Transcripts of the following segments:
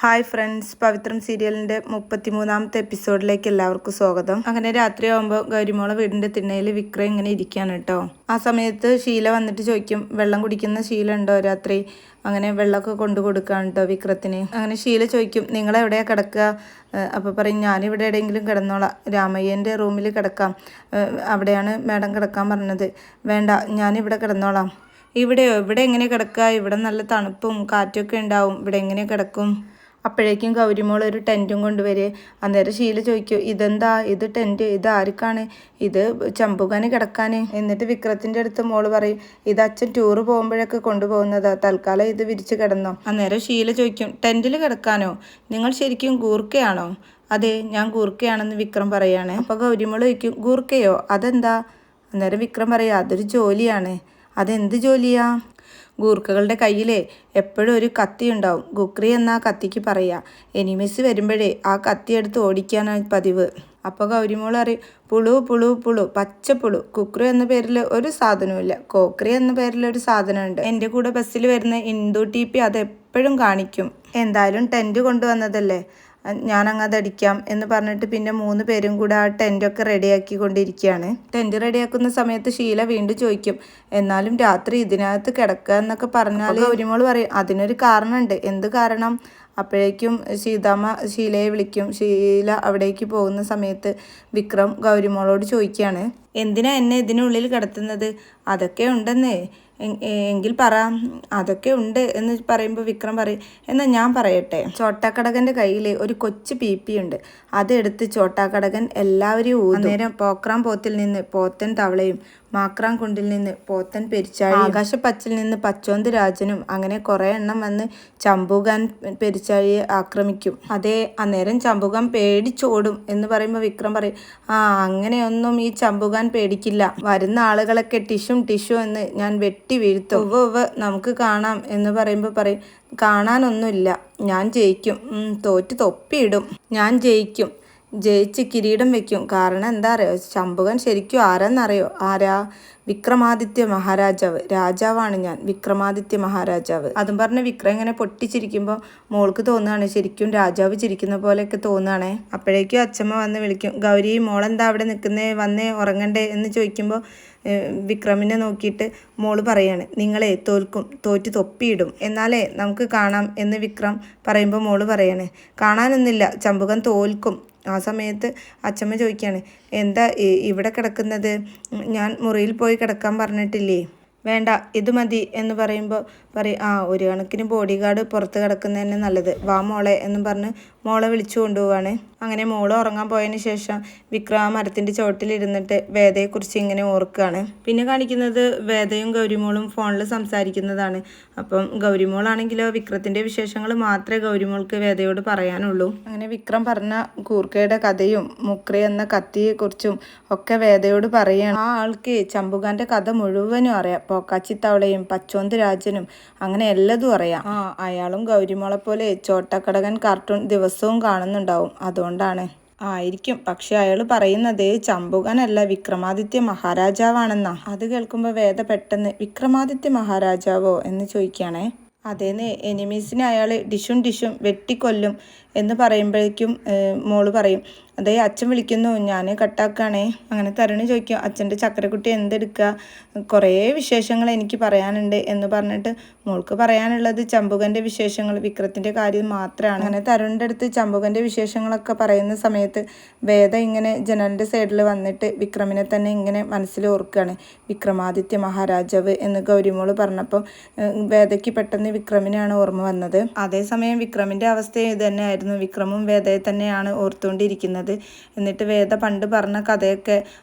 Hi friends, പവിത്രം സീരിയലിൻ്റെ 33ാമത്തെ എപ്പിസോഡിലേക്ക് എല്ലാവർക്കും സ്വാഗതം. അങ്ങനെ രാത്രിയാകുമ്പോൾ ഗൗരിമോളെ വീടിൻ്റെ തിണ്ണയിൽ വിക്രം ഇങ്ങനെ ഇരിക്കുകയാണ് കേട്ടോ. ആ സമയത്ത് ഷീല വന്നിട്ട് ചോദിക്കും, വെള്ളം കുടിക്കുന്ന ശീലം ഉണ്ടോ രാത്രി? അങ്ങനെ വെള്ളമൊക്കെ കൊണ്ടു കൊടുക്കുകയാണ് കേട്ടോ വിക്രത്തിന്. അങ്ങനെ ഷീല ചോദിക്കും, നിങ്ങളെവിടെയാണ് കിടക്കുക? അപ്പോൾ പറയും, ഞാനിവിടെ എവിടെയെങ്കിലും കിടന്നോളാം, രാമയ്യൻ്റെ റൂമിൽ കിടക്കാം, അവിടെയാണ് മാഡം കിടക്കാൻ പറഞ്ഞത്. വേണ്ട, ഞാനിവിടെ കിടന്നോളാം. ഇവിടെയോ? ഇവിടെ എങ്ങനെ കിടക്കുക? ഇവിടെ നല്ല തണുപ്പും കാറ്റൊക്കെ ഉണ്ടാവും, ഇവിടെ എങ്ങനെ കിടക്കും? അപ്പോഴേക്കും ഗൗരിമോൾ ഒരു ടെൻറ്റും കൊണ്ടുവരെ. അന്നേരം ഷീല ചോദിക്കും, ഇതെന്താ ഇത് ടെൻറ്റ്? ഇത് ആർക്കാണ്? ഇത് ചമ്പുകാന് കിടക്കാൻ. എന്നിട്ട് വിക്രത്തിൻ്റെ അടുത്ത് മോള് പറയും, ഇത് അച്ഛൻ ടൂറ് പോകുമ്പോഴൊക്കെ കൊണ്ടുപോകുന്നതാ, തൽക്കാലം ഇത് വിരിച്ച് കിടന്നോ. അന്നേരം ഷീല ചോദിക്കും, ടെൻറ്റിൽ കിടക്കാനോ? നിങ്ങൾ ശരിക്കും ഗൂർക്കയാണോ? അതെ, ഞാൻ ഗൂർക്കയാണെന്ന് വിക്രം പറയാണ്. അപ്പോൾ ഗൗരിമോൾ ചോദിക്കും, ഗൂർക്കയോ? അതെന്താ? അന്നേരം വിക്രം പറയാം, അതൊരു ജോലിയാണ്. അതെന്ത് ജോലിയാ? ഗൂർക്കകളുടെ കയ്യിലെ എപ്പോഴും ഒരു കത്തി ഉണ്ടാവും. ഗുക്രി എന്നാ കത്തിക്ക് പറയുക. എനിമീസ് വരുമ്പോഴേ ആ കത്തി എടുത്ത് ഓടിക്കാനാണ് പതിവ്. അപ്പോൾ ഗൗരിമോൾ അറിയും, പുളു പുളു പുളു, പച്ചപ്പുളു. കുക്രി എന്ന പേരിൽ ഒരു സാധനവുമില്ല, കോക്രി എന്ന പേരിൽ ഒരു സാധനമുണ്ട്. എൻ്റെ കൂടെ ബസ്സിൽ വരുന്ന ഇന്ദു ടി.പി അതെപ്പോഴും കാണിക്കും. എന്തായാലും ടെൻറ്റ് കൊണ്ടുവന്നതല്ലേ, ഞാനങ്ങ് അതടിക്കാം എന്ന് പറഞ്ഞിട്ട് പിന്നെ 3 പേരും കൂടെ ആ ടെൻറ്റൊക്കെ റെഡിയാക്കി കൊണ്ടിരിക്കുകയാണ്. ടെൻറ്റ് റെഡിയാക്കുന്ന സമയത്ത് ഷീല വീണ്ടും ചോദിക്കും, എന്നാലും രാത്രി ഇതിനകത്ത് കിടക്കുക എന്നൊക്കെ പറഞ്ഞാൽ ഗൗരിമോൾ പറയും, അതിനൊരു കാരണമുണ്ട്. എന്ത് കാരണം? അപ്പോഴേക്കും സീതാമ്മ ഷീലയെ വിളിക്കും. ഷീല അവിടേക്ക് പോകുന്ന സമയത്ത് വിക്രം ഗൗരിമോളോട് ചോദിക്കുകയാണ്, എന്തിനാ എന്നെ ഇതിനുള്ളിൽ കിടത്തുന്നത്? അതൊക്കെ ഉണ്ടെന്നേ. എങ്കിൽ പറ. അതൊക്കെ ഉണ്ട് എന്ന് പറയുമ്പോൾ വിക്രം പറയും, എന്നാൽ ഞാൻ പറയട്ടെ. ചോട്ടാക്കടകൻ്റെ കയ്യിൽ ഒരു കൊച്ചു പീപ്പി ഉണ്ട്. അതെടുത്ത് ചോട്ടാക്കടകൻ എല്ലാവരെയും ഊതും. നേരം പോക്രാം പോത്തിൽ നിന്ന് പോത്തൻ തവളയും, മാക്രാം കുണ്ടിൽ നിന്ന് പോത്തൻ പെരിച്ചാഴി, ആകാശപ്പച്ചിൽ നിന്ന് പച്ചോന്ത് രാജനും, അങ്ങനെ കുറേ എണ്ണം വന്ന് ചമ്പുകാൻ പെരിച്ചാഴിയെ ആക്രമിക്കും. അതേ, അന്നേരം ചമ്പുകാൻ പേടിച്ചോടും എന്ന് പറയുമ്പോൾ വിക്രം പറയും, അങ്ങനെയൊന്നും ഈ ചമ്പുകാൻ പേടിക്കില്ല. വരുന്ന ആളുകളൊക്കെ ടിഷ്യൂ എന്ന് ഞാൻ വെട്ടി വീഴ്ത്തും. നമുക്ക് കാണാം എന്ന് പറയുമ്പോൾ പറയും, കാണാനൊന്നുമില്ല, ഞാൻ ജയിക്കും, തോറ്റ് തൊപ്പിയിടും, ഞാൻ ജയിക്കും, ജയിച്ച് കിരീടം വെക്കും. കാരണം എന്താ അറിയോ? ചമ്പുകൻ ശരിക്കും ആരാന്നറിയോ? ആരാ? വിക്രമാദിത്യ മഹാരാജാവ്. രാജാവാണ് ഞാൻ, വിക്രമാദിത്യ മഹാരാജാവ്. അതും പറഞ്ഞ് വിക്രം ഇങ്ങനെ പൊട്ടിച്ചിരിക്കുമ്പോൾ മോൾക്ക് തോന്നുകയാണ് ശരിക്കും രാജാവ് ചിരിക്കുന്ന പോലെയൊക്കെ തോന്നുകയാണേ. അപ്പോഴേക്കും അച്ഛമ്മ വന്ന് വിളിക്കും, ഗൗരി മോളെന്താ അവിടെ നിൽക്കുന്നേ, വന്നേ ഉറങ്ങണ്ടേ എന്ന് ചോദിക്കുമ്പോൾ വിക്രമിനെ നോക്കിയിട്ട് മോള് പറയാണ്, നിങ്ങളെ തോൽക്കും, തോറ്റ് തൊപ്പിയിടും, എന്നാലേ നമുക്ക് കാണാം എന്ന് വിക്രം പറയുമ്പോൾ മോള് പറയാണ്, കാണാനൊന്നുമില്ല, ചമ്പുകൻ തോൽക്കും. ആ സമയത്ത് അച്ഛമ്മ ചോദിക്കുകയാണ്, എന്താ ഇവിടെ കിടക്കുന്നത്? ഞാൻ മുറിയിൽ പോയി കിടക്കാൻ പറഞ്ഞിട്ടില്ലേ? വേണ്ട, ഇത് മതി എന്ന് പറയുമ്പോൾ പറയും, ഒരു കണക്കിന് ബോഡി ഗാർഡ് പുറത്ത് കിടക്കുന്നതന്നെ നല്ലത്, വാ മോളെ എന്നും പറഞ്ഞ് മോളെ വിളിച്ചു കൊണ്ടുപോവാണ്. അങ്ങനെ മോള് ഉറങ്ങാൻ പോയതിന് ശേഷം വിക്രം ആ മരത്തിൻ്റെ ചുവട്ടിലിരുന്നിട്ട് വേദയെക്കുറിച്ച് ഇങ്ങനെ ഓർക്കുകയാണ്. പിന്നെ കാണിക്കുന്നത് വേദയും ഗൗരിമോളും ഫോണിൽ സംസാരിക്കുന്നതാണ്. അപ്പം ഗൗരിമോളാണെങ്കിലോ വിക്രത്തിൻ്റെ വിശേഷങ്ങൾ മാത്രമേ ഗൗരിമോൾക്ക് വേദയോട് പറയാനുള്ളൂ. അങ്ങനെ വിക്രം പറഞ്ഞ ഗൂർക്കയുടെ കഥയും മുക്രി എന്ന കത്തിയെക്കുറിച്ചും ഒക്കെ വേദയോട് പറയുകയാണ്. ആ ആൾക്ക് ചമ്പുകാൻ്റെ കഥ മുഴുവനും അറിയാം, പോക്കാച്ചിത്തവളയും പച്ചോന്ത് രാജനും അങ്ങനെ എല്ലതും അറിയാം. അയാളും ഗൗരിമോളെ പോലെ ചോട്ടാക്കടകൻ കാർട്ടൂൺ ദിവസവും കാണുന്നുണ്ടാവും, അതുകൊണ്ടാണ് ആയിരിക്കും. പക്ഷെ അയാൾ പറയുന്നത് ചമ്പുകനല്ല, വിക്രമാദിത്യ മഹാരാജാവാണെന്നാ. അത് കേൾക്കുമ്പോൾ വേദ പെട്ടെന്ന്, വിക്രമാദിത്യ മഹാരാജാവോ എന്ന് ചോദിക്കുകയാണേ. അതേന്ന്, എനിമീസിനെ അയാൾ ഡിഷും വെട്ടിക്കൊല്ലും എന്ന് പറയുമ്പോഴേക്കും മോള് പറയും, അതേ അച്ഛൻ വിളിക്കുന്നു, ഞാൻ കട്ടാക്കുകയാണേ. അങ്ങനെ തരുണി ചോദിക്കും, അച്ഛൻ്റെ ചക്കരക്കുട്ടി എന്തെടുക്കുക? കുറേ വിശേഷങ്ങൾ എനിക്ക് പറയാനുണ്ട് എന്ന് പറഞ്ഞിട്ട് മോൾക്ക് പറയാനുള്ളത് ചമ്പുകൻ്റെ വിശേഷങ്ങൾ, വിക്രത്തിൻ്റെ കാര്യം മാത്രമാണ്. അങ്ങനെ തരുണിൻ്റെ അടുത്ത് ചമ്പുകൻ്റെ വിശേഷങ്ങളൊക്കെ പറയുന്ന സമയത്ത് വേദ ഇങ്ങനെ ജനലിൻ്റെ സൈഡിൽ വന്നിട്ട് വിക്രമിനെ തന്നെ ഇങ്ങനെ മനസ്സിൽ ഓർക്കുകയാണ്. വിക്രമാദിത്യ മഹാരാജാവ് എന്ന് ഗൗരിമോള് പറഞ്ഞപ്പം വേദയ്ക്ക് പെട്ടെന്ന് വിക്രമിനെയാണ് ഓർമ്മ വന്നത്. അതേസമയം വിക്രമിൻ്റെ അവസ്ഥ ഇത് തന്നെയായിരുന്നു. വിക്രമും വേദയെ തന്നെയാണ് ഓർത്തുകൊണ്ടിരിക്കുന്നത്. എന്നിട്ട് വേദ പണ്ട് പറഞ്ഞ കഥയൊക്കെ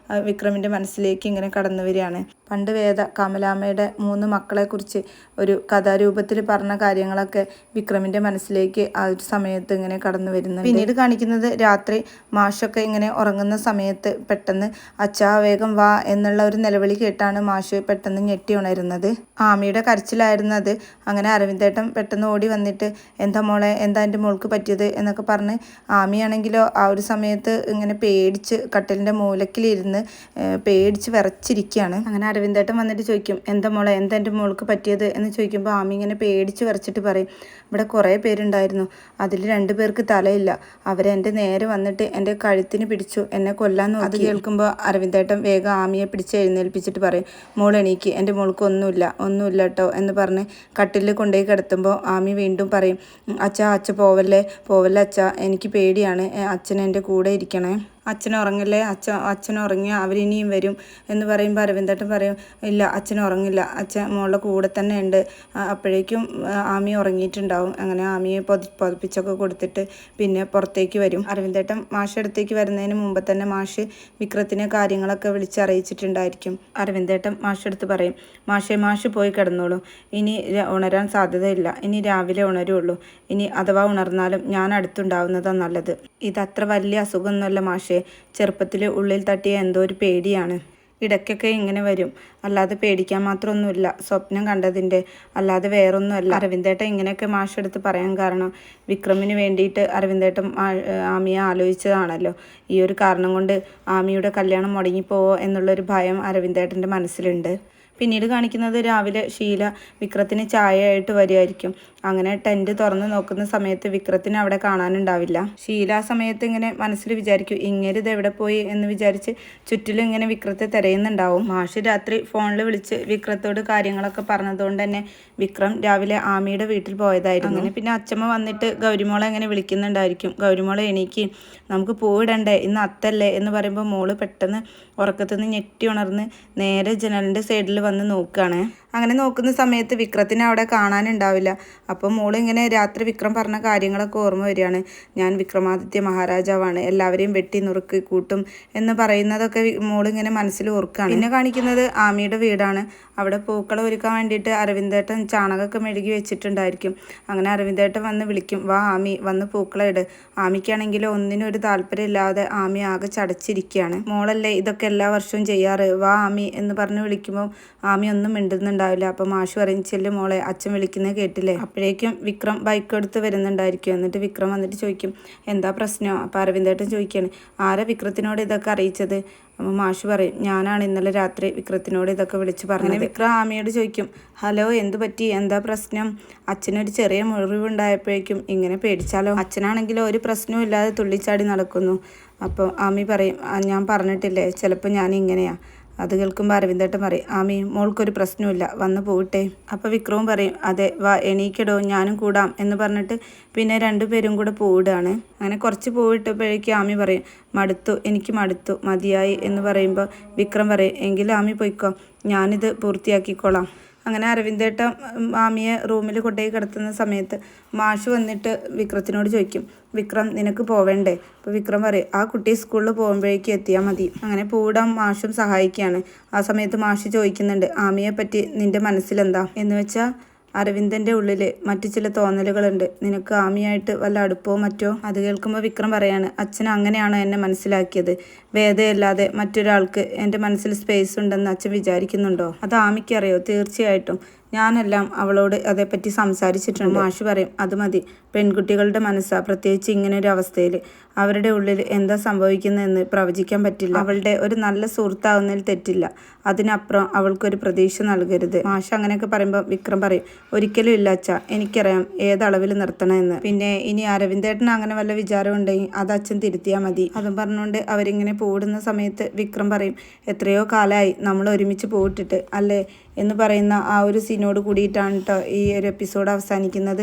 വിക്രമിൻ്റെ മനസ്സിലേക്ക് ഇങ്ങനെ കടന്നു വരികയാണ്. പണ്ട് വേദ കമലാമ്മയുടെ 3 മക്കളെക്കുറിച്ച് ഒരു കഥാരൂപത്തിൽ പറഞ്ഞ കാര്യങ്ങളൊക്കെ വിക്രമിൻ്റെ മനസ്സിലേക്ക് ആ ഒരു സമയത്ത് ഇങ്ങനെ കടന്നു വരുന്നുണ്ട്. പിന്നീട് കാണിക്കുന്നത് രാത്രി മാഷൊക്കെ ഇങ്ങനെ ഉറങ്ങുന്ന സമയത്ത് പെട്ടെന്ന് അച്ഛാ വേഗം വാ എന്നുള്ള ഒരു നിലവിളി കേട്ടാണ് മാഷ് പെട്ടെന്ന് ഞെട്ടി ഉണരുന്നത്. ആമിയുടെ കരച്ചിലായിരുന്നത്. അങ്ങനെ അരവിന്ദേട്ടൻ പെട്ടെന്ന് ഓടി വന്നിട്ട്, എന്താ മോളെ, എന്താ എൻ്റെ മോൾക്ക് പറ്റിയത് എന്നൊക്കെ പറഞ്ഞ്, ആമിയാണെങ്കിലോ ആ ഒരു സമയത്ത് സമയത്ത് ഇങ്ങനെ പേടിച്ച് കട്ടിലിൻ്റെ മൂലക്കിലിരുന്ന് പേടിച്ച് വിറച്ചിരിക്കുകയാണ്. അങ്ങനെ അരവിന്ദേട്ടൻ വന്നിട്ട് ചോദിക്കും, എന്താ മോളെ, എന്താ എൻ്റെ മോൾക്ക് പറ്റിയത് എന്ന് ചോദിക്കുമ്പോൾ ആമി ഇങ്ങനെ പേടിച്ച് വിറച്ചിട്ട് പറയും, ഇവിടെ കുറേ പേരുണ്ടായിരുന്നു, അതിൽ 2 പേർക്ക് തലയില്ല, അവരെൻ്റെ നേരെ വന്നിട്ട് എൻ്റെ കഴുത്തിന് പിടിച്ചു എന്നെ കൊല്ലാൻ നോക്കി. അത് കേൾക്കുമ്പോൾ അരവിന്ദേട്ടൻ വേഗം ആമിയെ പിടിച്ച് എഴുന്നേൽപ്പിച്ചിട്ട് പറയും, മോൾ എണീക്ക്, എൻ്റെ മോൾക്ക് ഒന്നുമില്ല കേട്ടോ എന്ന് പറഞ്ഞ് കട്ടിലിൽ കൊണ്ടുപോയി കിടത്തുമ്പോൾ ആമി വീണ്ടും പറയും, അച്ഛ പോവല്ലേ അച്ഛ, എനിക്ക് പേടിയാണ്, അച്ഛൻ എൻ്റെ കൂടെ ഇരിക്കണേ, അച്ഛൻ ഉറങ്ങില്ലേ, അച്ഛൻ ഉറങ്ങിയ അവരിനിയും വരും എന്ന് പറയുമ്പോൾ അരവിന്ദേട്ടൻ പറയും, ഇല്ല അച്ഛൻ ഉറങ്ങില്ല, അച്ഛൻ മോളുടെ കൂടെ തന്നെ ഉണ്ട്. അപ്പോഴേക്കും ആമി ഉറങ്ങിയിട്ടുണ്ടാവും. അങ്ങനെ ആമിയെ പൊതിപ്പിച്ചൊക്കെ കൊടുത്തിട്ട് പിന്നെ പുറത്തേക്ക് വരും. അരവിന്ദേട്ടൻ മാഷ് അടുത്തേക്ക് വരുന്നതിന് മുമ്പ് തന്നെ മാഷ് വിക്രത്തിനെ കാര്യങ്ങളൊക്കെ വിളിച്ചറിയിച്ചിട്ടുണ്ടായിരിക്കും. അരവിന്ദേട്ടൻ മാഷെടുത്ത് പറയും, മാഷ് പോയി കിടന്നോളൂ, ഇനി ഉണരാൻ സാധ്യതയില്ല, ഇനി രാവിലെ ഉണരുള്ളൂ, ഇനി അഥവാ ഉണർന്നാലും ഞാൻ അടുത്തുണ്ടാവുന്നതാണ് നല്ലത്. ഇതത്ര വലിയ അസുഖമൊന്നുമല്ല മാഷേ, ചെറുപ്പത്തിൽ ഉള്ളിൽ തട്ടിയ എന്തോ ഒരു പേടിയാണ്, ഇടയ്ക്കൊക്കെ ഇങ്ങനെ വരും, അല്ലാതെ പേടിക്കാൻ മാത്രമൊന്നുമില്ല, സ്വപ്നം കണ്ടതിൻ്റെ അല്ലാതെ വേറൊന്നുമല്ല. അരവിന്ദേട്ടൻ ഇങ്ങനെയൊക്കെ മാഷെടുത്ത് പറയാൻ കാരണം വിക്രമിന് വേണ്ടിയിട്ട് അരവിന്ദേട്ടൻ ആമിയെ ആലോചിച്ചതാണല്ലോ. ഈ ഒരു കാരണം കൊണ്ട് ആമിയുടെ കല്യാണം മുടങ്ങിപ്പോവോ എന്നുള്ളൊരു ഭയം അരവിന്ദേട്ടൻ്റെ മനസ്സിലുണ്ട്. പിന്നീട് കാണിക്കുന്നത് രാവിലെ ഷീല വിക്രത്തിന് ചായയായിട്ട് വരുമായിരിക്കും. അങ്ങനെ ടെൻറ്റ് തുറന്ന് നോക്കുന്ന സമയത്ത് വിക്രത്തിന് അവിടെ കാണാനുണ്ടാവില്ല. ഷീല ആ സമയത്ത് ഇങ്ങനെ മനസ്സിൽ വിചാരിക്കും, ഇങ്ങനെ ഇത് എവിടെ പോയി എന്ന് വിചാരിച്ച് ചുറ്റിലും ഇങ്ങനെ വിക്രത്തെ തിരയുന്നുണ്ടാവും. മാഷ് രാത്രി ഫോണിൽ വിളിച്ച് വിക്രത്തോട് കാര്യങ്ങളൊക്കെ പറഞ്ഞതുകൊണ്ട് തന്നെ വിക്രം രാവിലെ ആമിയുടെ വീട്ടിൽ പോയതായിരുന്നു. അങ്ങനെ പിന്നെ അച്ചമ്മ വന്നിട്ട് ഗൗരിമോളെ ഇങ്ങനെ വിളിക്കുന്നുണ്ടായിരിക്കും, ഗൗരിമോളെ എണീക്ക്, നമുക്ക് പൂവിടണ്ടേ, ഇന്ന് അത്തല്ലേ എന്ന് പറയുമ്പോൾ മോള് പെട്ടെന്ന് ഉറക്കത്തുനിന്ന് ഞെട്ടി ഉണർന്ന് നേരെ ജനലിൻ്റെ സൈഡിൽ വന്ന് നോക്കുകയാണ്. അങ്ങനെ നോക്കുന്ന സമയത്ത് വിക്രത്തിനെ അവിടെ കാണാനുണ്ടാവില്ല. അപ്പോൾ മോളിങ്ങനെ രാത്രി വിക്രം പറഞ്ഞ കാര്യങ്ങളൊക്കെ ഓർമ്മ വരികയാണ്. ഞാൻ വിക്രമാദിത്യ മഹാരാജാവാണ്, എല്ലാവരെയും വെട്ടി നുറുക്കി കൂട്ടും എന്ന് പറയുന്നതൊക്കെ മോളിങ്ങനെ മനസ്സിൽ ഓർക്കുകയാണ്. പിന്നെ കാണിക്കുന്നത് ആമിയുടെ വീടാണ്. അവിടെ പൂക്കൾ ഒരുക്കാൻ വേണ്ടിയിട്ട് അരവിന്ദേട്ടൻ ചാണകമൊക്കെ മെഴുകി വെച്ചിട്ടുണ്ടായിരിക്കും. അങ്ങനെ അരവിന്ദേട്ടൻ വന്ന് വിളിക്കും, വാ ആമി, വന്ന് പൂക്കളിട്. ആമിക്കാണെങ്കിൽ ഒന്നിനും ഒരു താല്പര്യമില്ലാതെ ആമി ആകെ ചടച്ചിരിക്കുകയാണ്. മോളല്ലേ ഇതൊക്കെ എല്ലാ വർഷവും ചെയ്യാറ്, വാ ആമി എന്ന് പറഞ്ഞ് വിളിക്കുമ്പോൾ ആമി ഒന്നും മിണ്ടുന്നുണ്ടാവില്ല. അപ്പോൾ മാഷ് പറയും, ചെല്ല് മോളെ, അച്ഛൻ വിളിക്കുന്നത് കേട്ടില്ലേ. അപ്പോഴേക്കും വിക്രം ബൈക്ക് എടുത്ത് വരുന്നുണ്ടായിരിക്കും. എന്നിട്ട് വിക്രം വന്നിട്ട് ചോദിക്കും, എന്താ പ്രശ്നം? അപ്പോൾ അരവിന്ദേട്ടൻ ചോദിക്കുകയാണ്, ആരാ വിക്രത്തിനോട് ഇതൊക്കെ അറിയിച്ചത്? അപ്പോൾ മാഷ് പറയും, ഞാനാണ് ഇന്നലെ രാത്രി വിക്രത്തിനോട് ഇതൊക്കെ വിളിച്ച് പറഞ്ഞത്. വിക്രം ആമിയോട് ചോദിക്കും, ഹലോ എന്ത് പറ്റി, എന്താ പ്രശ്നം? അച്ഛനൊരു ചെറിയ മുറിവുണ്ടായപ്പോഴേക്കും ഇങ്ങനെ പേടിച്ചാലോ? അച്ഛനാണെങ്കിലോ ഒരു പ്രശ്നവും ഇല്ലാതെ തുള്ളിച്ചാടി നടക്കുന്നു. അപ്പോൾ ആമി പറയും, ഞാൻ പറഞ്ഞിട്ടില്ലേ ചിലപ്പോൾ ഞാൻ ഇങ്ങനെയാണ്. അത് കേൾക്കുമ്പോൾ അരവിന്ദേട്ടൻ പറയും, ആമി മോൾക്കൊരു പ്രശ്നമില്ല, വന്ന് പോയിട്ടെ. അപ്പോൾ വിക്രവും പറയും, അതെ വാ എണീക്കടോ, ഞാനും കൂടാം എന്ന് പറഞ്ഞിട്ട് പിന്നെ 2 പേരും കൂടെ പോയിടുകയാണ്. അങ്ങനെ കുറച്ച് പോയിട്ടപ്പോഴേക്കും ആമി പറയും, എനിക്ക് മടുത്തു, മതിയായി എന്ന് പറയുമ്പോൾ വിക്രം പറയും, എങ്കിലും ആമി പോയിക്കോ, ഞാനിത് പൂർത്തിയാക്കിക്കോളാം. അങ്ങനെ അരവിന്ദേട്ടൻ ആമിയെ റൂമിൽ കൊണ്ടുപോയി കിടത്തുന്ന സമയത്ത് മാഷ് വന്നിട്ട് വിക്രത്തിനോട് ചോദിക്കും, വിക്രം നിനക്ക് പോവേണ്ടേ? അപ്പോൾ വിക്രം പറയും, ആ കുട്ടി സ്കൂളിൽ പോകുമ്പോഴേക്കും എത്തിയാൽ മതി. അങ്ങനെ പൂവിടാൻ മാഷും സഹായിക്കുകയാണ്. ആ സമയത്ത് മാഷ് ചോദിക്കുന്നുണ്ട്, ആമിയെ പറ്റി നിൻ്റെ മനസ്സിലെന്താ എന്ന് വെച്ചാൽ അരവിന്ദൻ്റെ ഉള്ളിൽ മറ്റു ചില തോന്നലുകളുണ്ട്, നിനക്ക് ആമിയായിട്ട് വല്ല അടുപ്പമോ മറ്റോ. അത് കേൾക്കുമ്പോൾ വിക്രം പറയാണ്, അച്ഛൻ അങ്ങനെയാണോ എന്നെ മനസ്സിലാക്കിയത്? വേദയല്ലാതെ മറ്റൊരാൾക്ക് എൻ്റെ മനസ്സിൽ സ്പേസ് ഉണ്ടെന്ന് അച്ഛൻ വിചാരിക്കുന്നുണ്ടോ? അത് ആമിക്കറിയോ? തീർച്ചയായിട്ടും ഞാനെല്ലാം അവളോട് അതേപ്പറ്റി സംസാരിച്ചിട്ടുണ്ട്. മാഷ് പറയും, അത് മതി, പെൺകുട്ടികളുടെ മനസ്സാ, പ്രത്യേകിച്ച് ഇങ്ങനെ ഒരു അവസ്ഥയിൽ അവരുടെ ഉള്ളിൽ എന്താ സംഭവിക്കുന്നതെന്ന് പ്രവചിക്കാൻ പറ്റില്ല. അവളുടെ ഒരു നല്ല സുഹൃത്താവുന്നതിൽ തെറ്റില്ല, അതിനപ്പുറം അവൾക്കൊരു പ്രതീക്ഷ നൽകരുത്. മാഷ് അങ്ങനെയൊക്കെ പറയുമ്പോൾ വിക്രം പറയും, ഒരിക്കലും ഇല്ല അച്ഛാ, എനിക്കറിയാം ഏതളവിൽ നിർത്തണമെന്ന്. പിന്നെ ഇനി അരവിന്ദേട്ടന് അങ്ങനെ വല്ല വിചാരം ഉണ്ടെങ്കിൽ അത് അച്ഛൻ തിരുത്തിയാൽ മതി. അതും പറഞ്ഞുകൊണ്ട് അവരിങ്ങനെ പോടുന്ന സമയത്ത് വിക്രം പറയും, എത്രയോ കാലമായി നമ്മൾ ഒരുമിച്ച് പോയിട്ടിട്ട് അല്ലേ എന്ന് പറയുന്ന ആ ഒരു സീനോട് കൂടിയിട്ടാണ് കേട്ടോ ഈ ഒരു എപ്പിസോഡ് അവസാനിക്കുന്നത്.